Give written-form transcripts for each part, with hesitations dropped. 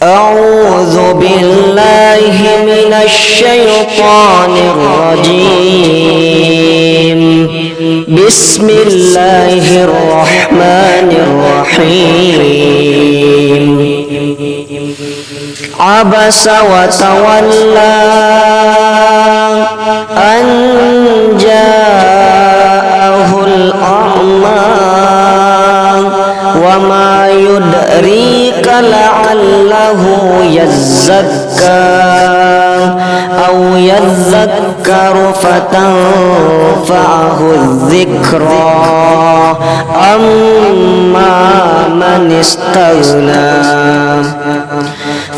أعوذ بالله من الشيطان الرجيم. بسم الله الرحمن الرحيم. عبس وتولى أن جاءه الأعمى وما يدريك لعله يزكى أو يذكر فتنفعه الذكرى أما من استغنى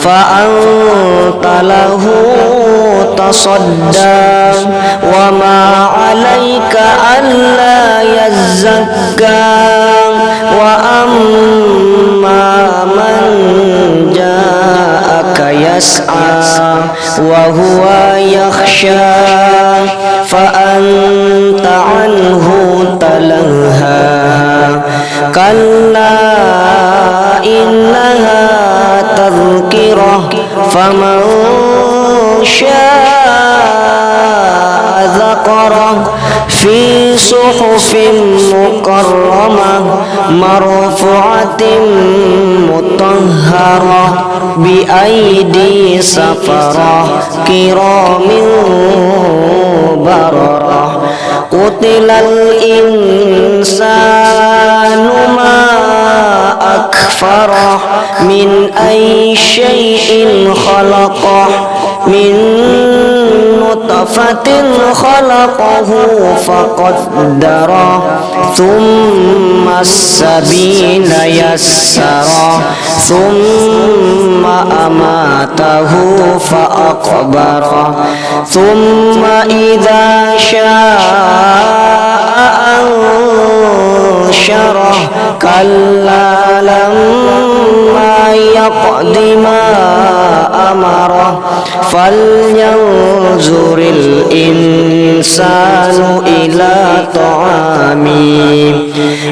فأنت له تصدى وما عليك ألا يزكى وأما من جاءك يسعى وهو يخشى فأنت عنه تلهى كلا إنها تذكرة فمن شاء ذكره في صحف مكرمة مرفوعة مطهرة بأيدي سفرة كرام بررة قتل الإنسان ما أكفره من أي شيء خلقه من نطفة خلقه فقدره ثم السبيل يسره ثم أماته فأقبره ثم إذا شاء أنشره كلا لما يقض ما أمره فلينظر الإنسان إلى طعامه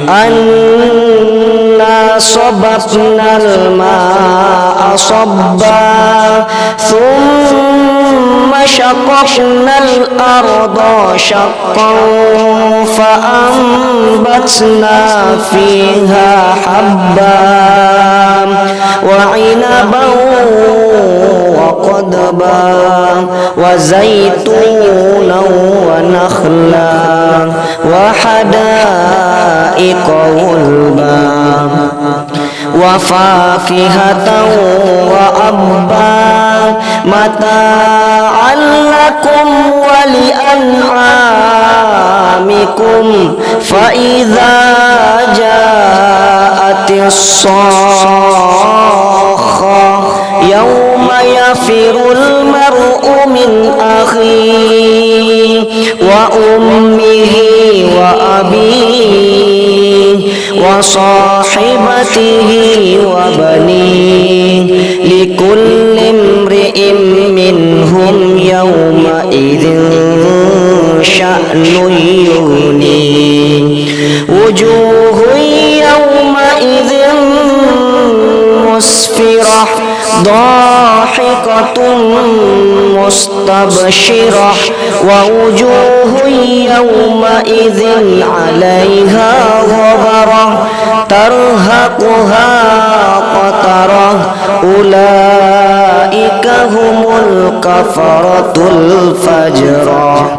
أنا صببنا الماء صبا ثم شققنا الأرض شقا فأنبتنا فيها حبا وعنبا وقضبا وزيتونا ونخلا وحدائق غلبا وفاكهة وأبا متاعا لكم ولأنعامكم فإذا جاءت الصاخة يوم يفر المرء من أخيه وأمه وأبيه وصاحبته وبنيه لكل امرئ منهم يومئذ شأن يغنيه وجوه يومئذ مسفرة ضاحكة مستبشرة ووجوه يومئذ عليها غبرة ترهقها قترة أولئك هم الكفرة الفجرة.